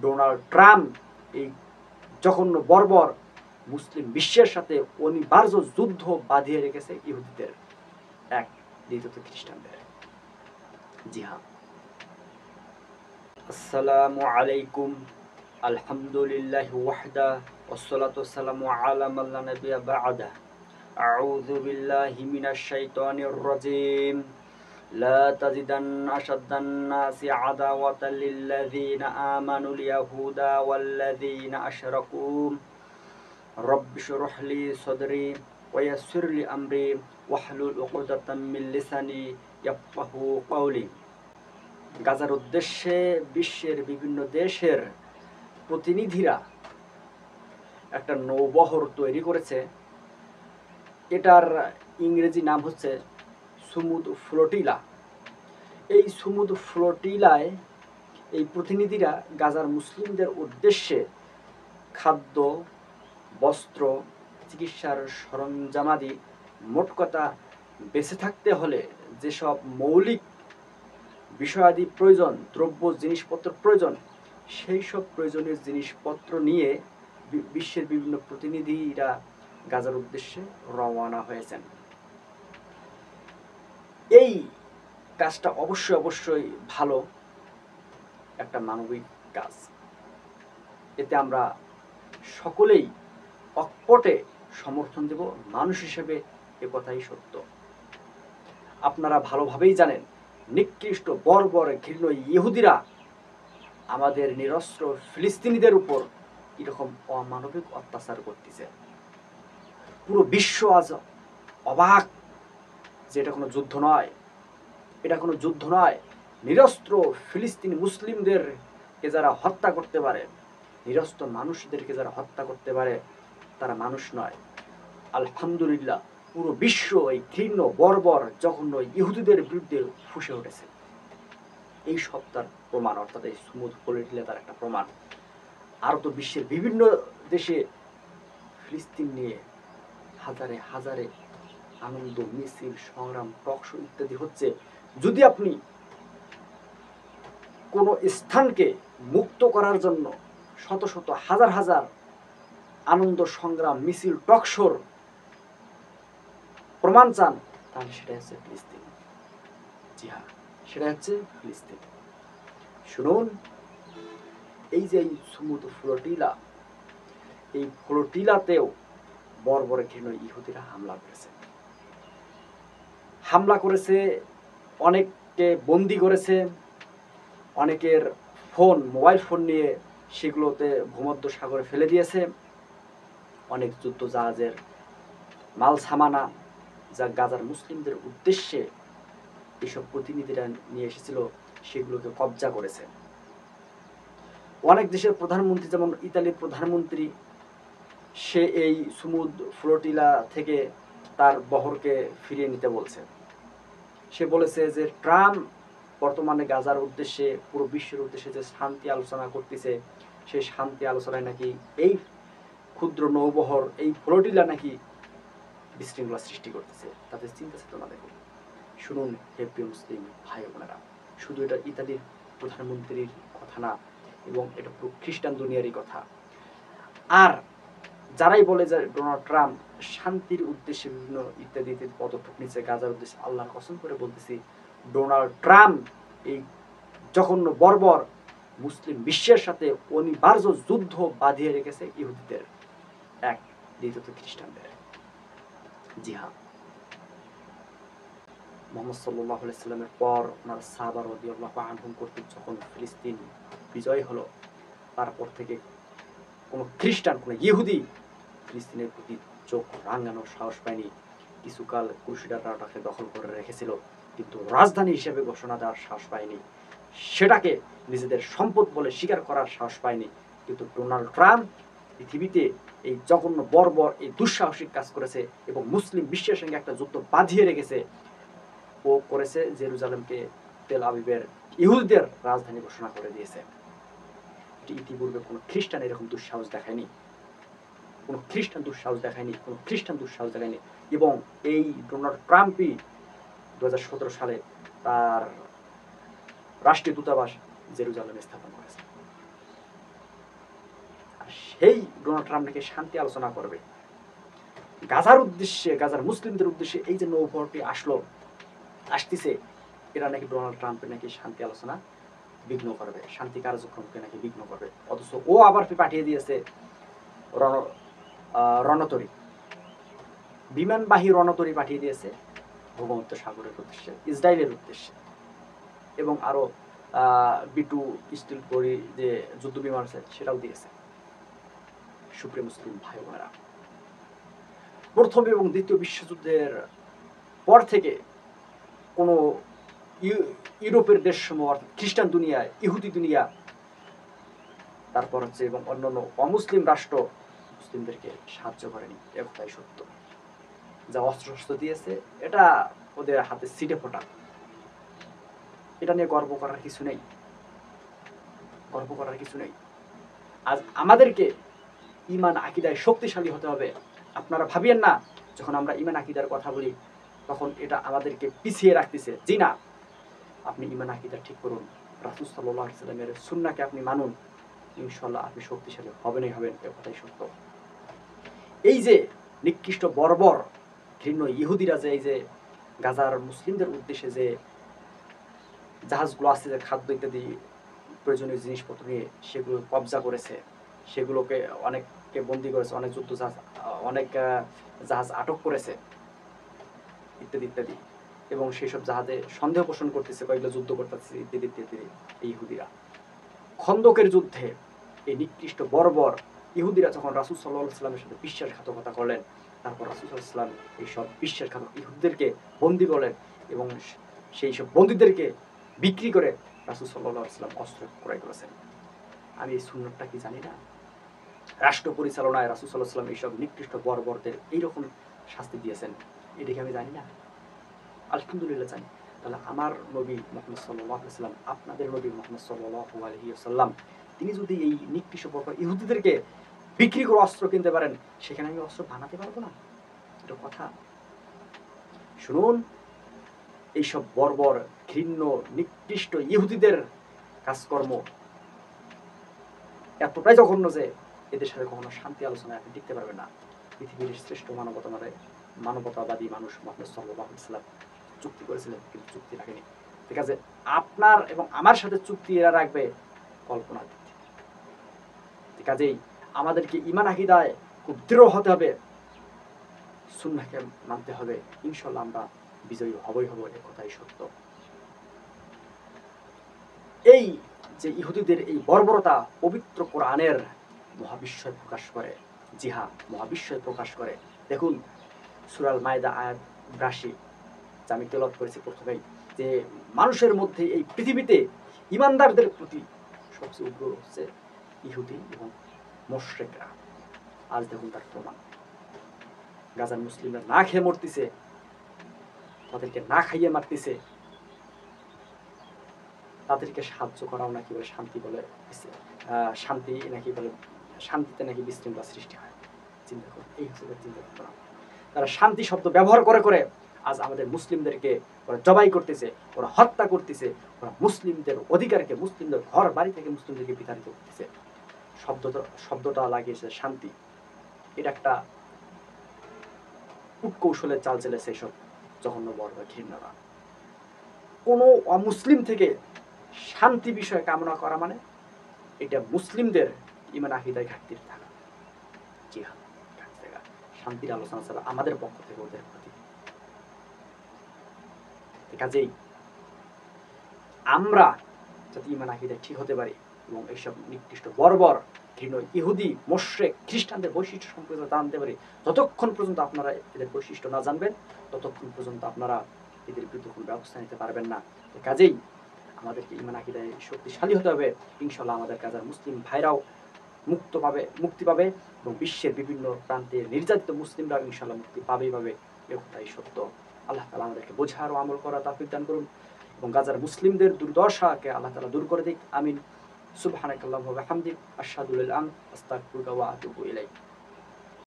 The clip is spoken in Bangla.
ডোনাল্ড ট্রাম্প এই জঘন্য বর্বর মুসলিম বিশ্বের সাথে অনিবার্য যুদ্ধ বাঁধিয়ে রেখেছে ইহুদিদের, এক, দ্বিতীয়ত খ্রিস্টানদের। জি হ্যাঁ। আসসালামু আলাইকুম, আলহামদুলিল্লাহ ওয়াহদা ওয়াসসালাতু ওয়াসসালামু আলা মান লা নাবিয়্যা বা'দা। আউযু বিল্লাহি মিনাশ শাইতানির রাজীম। লা তাজিদান্না আশাদ্দান নাসি আদাওয়াতাল লিল্লাযীনা আমানুল ইয়াহুদা ওয়াল্লাযীনা আশরাকু রব্বি শরহ লি সাদরি ওয়া ইয়াসসির লি আমরি ওয়াহলুল উকদাতাম মিন লিসানি ইয়াফকাহু কাওলি। গাজার উদ্দেশ্যে বিশ্বের বিভিন্ন দেশের প্রতিনিধিরা একটা নৌবহর তৈরি করেছে। এটার ইংরেজি নাম হচ্ছে সুমুদ ফ্লোটিলা। এই সুমুদ ফ্লোটিলায় এই প্রতিনিধিরা গাজার মুসলিমদের উদ্দেশ্যে খাদ্য, বস্ত্র, চিকিৎসার সরঞ্জামাদি, মোট কথা বেঁচে থাকতে হলে যেসব মৌলিক বিষয়াদি প্রয়োজন, দ্রব্য জিনিসপত্র প্রয়োজন, সেই সব প্রয়োজনীয় জিনিসপত্র নিয়ে বিশ্বের বিভিন্ন প্রতিনিধিরা গাজার উদ্দেশ্যে রওনা হয়েছেন। এই কাজটা অবশ্যই ভালো একটা মানবিক কাজ। এতে আমরা সকলেই অকপটে সমর্থন দেব। মানুষ হিসেবে এ কথাই সত্য। আপনারা ভালোভাবেই জানেন, নিকৃষ্ট বর্বর ঘৃণ্য ইহুদিরা আমাদের নিরস্ত্র ফিলিস্তিনিদের উপর এরকম অমানবিক অত্যাচার করতেছে। পুরো বিশ্ব আজ অবাক যে এটা কোনো যুদ্ধ নয়, এটা কোনো যুদ্ধ নয়। নিরস্ত্র ফিলিস্তিনি মুসলিমদেরকে যারা হত্যা করতে পারে, নিরস্ত্র মানুষদেরকে যারা হত্যা করতে পারে, তারা মানুষ নয়। আলহামদুলিল্লাহ, পুরো বিশ্ব এই ঘৃণ্য বর্বর জঘন্য ইহুদিদের বিরুদ্ধে ফুঁসে উঠেছে। এই সপ্তাহের প্রমাণ, অর্থাৎ এই সুমুদ ফ্লোটিলা তার একটা প্রমাণ। আরও তো বিশ্বের বিভিন্ন দেশে ফিলিস্তিন নিয়ে হাজারে হাজারে আনন্দ মিছিল, সংগ্রাম, টকশো ইত্যাদি হচ্ছে। যদি আপনি কোনো স্থানকে মুক্ত করার জন্য শত শত হাজার হাজার আনন্দ সংগ্রাম, মিছিল, টকশোর প্রমাণ চান, তাহলে সেটা হচ্ছে ফিলিস্তিন। জি হ্যাঁ, সেটা হচ্ছে ফিলিস্তিন। শুনুন, এই যে সুমুদ ফ্লোটিলা, এই ফ্লোটিলাতেও বর্বর ঘৃণ্য ইহুদিরা হামলা করেছে, অনেককে বন্দি করেছে, অনেকের মোবাইল ফোন নিয়ে সেগুলোতে ভূমধ্য সাগরে ফেলে দিয়েছে। অনেক যুদ্ধ জাহাজের মাল সামানা যা গাজার মুসলিমদের উদ্দেশ্যে এসব প্রতিনিধিরা নিয়ে এসেছিল, সেগুলোকে কবজা করেছে। অনেক দেশের প্রধানমন্ত্রী, যেমন ইতালির প্রধানমন্ত্রী, সে এই সুমুদ ফ্লোটিলা থেকে তার বহরকে ফিরিয়ে নিতে বলছে। সে বলেছে যে ট্রাম্প বর্তমানে গাজার উদ্দেশ্যে, পুরো বিশ্বের উদ্দেশ্যে যে শান্তি আলোচনা করতেছে, সেই শান্তি আলোচনায় নাকি এই ক্ষুদ্র নৌবহর, এই ফ্লোটিলা নাকি বিশৃঙ্খলা সৃষ্টি করতেছে। তাদের চিন্তা চেতনা দেখুন। শুনুন হে প্রিয় মুসলিম ভাই বোনেরা, শুধু এটা ইতালির প্রধানমন্ত্রীর কথা না, এবং এটা পুরো খ্রিস্টান দুনিয়ারই কথা। আর যারাই বলে যে ডোনাল্ড ট্রাম্প শান্তির উদ্দেশ্যে বিভিন্ন ইত্যাদি ইত্যাদি পদক্ষেপ নিচ্ছে গাজার উদ্দেশ্যে, আল্লাহর কসম করে বলতেছি, ডোনাল্ড ট্রাম্প এই জঘন্য বর্বর মুসলিম বিশ্বের সাথে অনিবার্য যুদ্ধ বাঁধিয়ে রেখেছে ইহুদিদের, এক, দ্বিতীয়ত খ্রিস্টানদের। জি হ্যাঁ, মুহাম্মদ সাল্লাল্লাহু আলাইহি সাল্লামের পর ওনার সাহাবা রাদিয়াল্লাহু আনহুম কর্তৃক যখন ফিলিস্তিন বিজয় হলো, তারপর থেকে কোনো খ্রিস্টান, কোনো ইহুদি ফিলিস্তিনের প্রতি চোখ রাঙানোর সাহস পায়নি। কিছুকাল ক্রুসেডাররাটাকে দখল করে রেখেছিল, কিন্তু রাজধানী হিসেবে ঘোষণা দেওয়ার সাহস পায়নি, সেটাকে নিজেদের সম্পদ বলে স্বীকার করার সাহস পায়নি। কিন্তু ডোনাল্ড ট্রাম্প পৃথিবীতে এই জঘন্য বর্বর এই দুঃসাহসিক কাজ করেছে এবং মুসলিম বিশ্বের সঙ্গে একটা যুদ্ধ বাঁধিয়ে রেখেছে। ও করেছে জেরুজালেমকে তেল আবিবের ইহুদিদের রাজধানী ঘোষণা করে দিয়েছে। এটি ইতিপূর্বে কোনো খ্রিস্টান এরকম দুঃসাহস দেখায়নি, কোনো খ্রিস্টান দুঃসাহস দেখায়নি। এবং এই ডোনাল্ড ট্রাম্পই 2017 সালে তার রাষ্ট্রীয় দূতাবাস জেরুজালেমে স্থাপন করেছে। সেই ডোনাল্ড ট্রাম্প নাকি শান্তি আলোচনা করবে। গাজার উদ্দেশ্যে, গাজার মুসলিমদের উদ্দেশ্যে এই যে নৌবহরটি আসতেছে, এরা নাকি ডোনাল্ড ট্রাম্পের নাকি শান্তি আলোচনা বিঘ্ন করবে, শান্তি কার্যক্রমকে নাকি বিঘ্ন করবে। অথচ ও আবার পাঠিয়ে দিয়েছে রণতরী, বিমানবাহী রণতরী পাঠিয়ে দিয়েছে ভূমধ্য সাগরের উদ্দেশ্যে, ইসরায়েলের উদ্দেশ্যে, এবং আরো B2 স্টিল করি যে যুদ্ধ বিমান আছে সেটাও দিয়েছে। সুপ্রিয় মুসলিম ভাই বোনেরা, প্রথম এবং দ্বিতীয় বিশ্বযুদ্ধের পর থেকে কোনো ইউরোপের দেশসমূহ অর্থাৎ খ্রিস্টান দুনিয়া, ইহুদি দুনিয়া, তারপর হচ্ছে এবং অন্যান্য অমুসলিম রাষ্ট্র মুসলিমদেরকে সাহায্য করেনি, একটাই সত্য। যা অস্ত্র দিয়েছে এটা ওদের হাতে ছিটে ফোটা, এটা নিয়ে গর্ব করার কিছু নেই, গর্ব করার কিছু নেই। আজ আমাদেরকে ঈমান আকীদায় শক্তিশালী হতে হবে। আপনারা ভাবিয়েন না যখন আমরা ঈমান আকীদার কথা বলি তখন এটা আমাদেরকে পিছিয়ে রাখতেছে। জি না, আপনি ঈমান আকীদা ঠিক করুন, রাসূল সাল্লাল্লাহু আলাইহি ওয়াসাল্লামের সুন্নাহকে আপনি মানুন, ইনশাআল্লাহ আপনি শক্তিশালী হবেনই হবেন, এ কথাই সত্য। এই যে নিকৃষ্ট বর্বর ঘৃণ্য ইহুদিরা যে এই যে গাজার মুসলিমদের উদ্দেশ্যে যে জাহাজগুলো আছে, যে খাদ্য ইত্যাদি প্রয়োজনীয় জিনিসপত্র নিয়ে সেগুলো কবজা করেছে, সেগুলোকে অনেককে বন্দী করেছে, অনেক যুদ্ধ জাহাজ, অনেক জাহাজ আটক করেছে ইত্যাদি ইত্যাদি, এবং সেসব জাহাজে সন্দেহ পোষণ করতেছে, কয়েকগুলো যুদ্ধ করতেছে ইত্যাদি ইত্যাদি। এই ইহুদিরা খন্দকের যুদ্ধে এই নিকৃষ্ট বর্বর ইহুদিরা যখন রাসূল সাল্লাল্লাহু আলাইহি ওয়াসাল্লামের সাথে বিশ্বাসঘাতকতা করলেন, তারপর রাসূল সাল্লাল্লাহু আলাইহি ওয়াসাল্লাম এইসব বিশ্বাসঘাতক ইহুদিদেরকে বন্দী করলেন এবং সেই সব বন্দীদেরকে বিক্রি করে রাসূল সাল্লাল্লাহু আলাইহি ওয়াসাল্লাম অস্ত্র ক্রয় করেছেন। আমি এই সুন্নাতটা কি জানি না? রাষ্ট্র পরিচালনায় রাসূল সাল্লাল্লাহু আলাইহি ওয়াসাল্লাম এইসব নিকৃষ্ট বর্বরদের এইরকম শাস্তি দিয়েছেন, এটাকে আমি জানি না? আলহামদুলিল্লাহ জানি। তাহলে আমার নবী মুহাম্মদ সাল্লাল্লাহু আলাইহি ওয়াসাল্লাম, আপনাদের নবী মুহাম্মদ সাল্লাল্লাহু আলাইহি ওয়াসাল্লাম, তিনি যদি এই নিকৃষ্ট বর্বর ইহুদিদেরকে বিক্রি করে অস্ত্র কিনতে পারেন, সেখানে আমি অস্ত্র বানাতে পারবো না? এটা কথা। শুনুন, এইসব বর্বর ঘৃণ্য নিকৃষ্ট ইহুদিদের কাজকর্ম এতটাই জঘন্য যে এদের সাথে কখনো শান্তি আলোচনায় আপনি টিকতে পারবেন না। পৃথিবীর শ্রেষ্ঠ মানবতাবাদী মানুষ মুহাম্মদ সাল্লাল্লাহু আলাইহি ওয়াসাল্লাম চুক্তি করেছিলেন, কিন্তু চুক্তি রাখেনি। ঠিক আছে, আপনার এবং আমার সাথে চুক্তি এরা রাখবে কল্পনা দিতে। ঠিক আছে, আমাদেরকে ঈমান আকীদায় খুব দৃঢ় হতে হবে, সুন্নাহকে মানতে হবে, ইনশাআল্লাহ আমরা বিজয়ী হবই হব, এ কথাই সত্য। এই যে ইহুদিদের এই বর্বরতা পবিত্র কোরআনের মহাবিস্ময় প্রকাশ করে। জি হ্যাঁ, মহাবিস্ময় প্রকাশ করে। দেখুন সূরা আল মায়েদা আয়াত ৮২, যা আমি তেলাওয়াত করেছি প্রথমেই, যে মানুষের মধ্যে এই পৃথিবীতে ঈমানদারদের প্রতি সবচেয়ে উগ্র হচ্ছে ইহুদি এবং মুশরিকরা। আজ দেখুন তার প্রমাণ। গাজার মুসলিমরা না খেয়ে মরতেছে, তাদেরকে না খাইয়ে মারতেছে, তাদেরকে সাহায্য করাও নাকি বলে শান্তি বলে, শান্তি নাকি বলে, শান্তিতে নাকি বিশৃঙ্খলা সৃষ্টি হয়। চিন্তা করুন, এই হচ্ছে চিন্তা করা। তারা শান্তি শব্দ ব্যবহার করে করে আজ আমাদের মুসলিমদেরকে ওরা জবাই করতেছে, ওরা হত্যা করতেছে, ওরা মুসলিমদের অধিকারকে, মুসলিমদের ঘর বাড়ি থেকে মুসলিমদেরকে বিতাড়িত করতেছে। শব্দটা লাগিয়েছে শান্তি। এটা একটা কূটকৌশলের চাল চলেছে এসব জঘন্য বর্বর ঘৃণ্যরা। কোনো অমুসলিম থেকে শান্তি বিষয়ে কামনা করা মানে এটা মুসলিমদের ঈমান আকীদায় ঘাটতি থাকা। জি হ্যাঁ, ঘাটতি থাকা। শান্তির আলোচনা ছাড়া আমাদের পক্ষ থেকে ওদের প্রতি। কাজেই আমরা যাতে ঈমান আকীদায় ঠিক হতে পারি এবং এইসব নিকৃষ্ট বর্বর ঘৃণ্য ইহুদি মুশরিক খ্রিস্টানদের বৈশিষ্ট্য সম্পর্কে জানতে পারি, যতক্ষণ পর্যন্ত আপনারা এদের বৈশিষ্ট্য না জানবেন ততক্ষণ পর্যন্ত আপনারা এদের বিরুদ্ধে কোনো ব্যবস্থা নিতে পারবেন না। কাজেই আমাদেরকে ঈমান আকীদায় শক্তিশালী হতে হবে। ইনশাআল্লাহ আমাদের গাজার মুসলিম ভাইরাও মুক্তি পাবে এবং বিশ্বের বিভিন্ন প্রান্তে নির্যাতিত মুসলিমরা ইনশাআল্লাহ মুক্তি পাবে। এ কথাই সত্য। আল্লাহ তাআলা আমাদেরকে বোঝার ও আমল করার তৌফিক দান করুন এবং গাজার মুসলিমদের দুর্দশাকে আল্লাহ তাআলা দূর করে দিক। আমিন। সুবহানাকাল্লাহুম্মা ওয়া বিহামদিক, আশহাদু আল্লা ইলাহা ইল্লা আনতা, আস্তাগফিরুকা ওয়া আতুবু ইলাইক।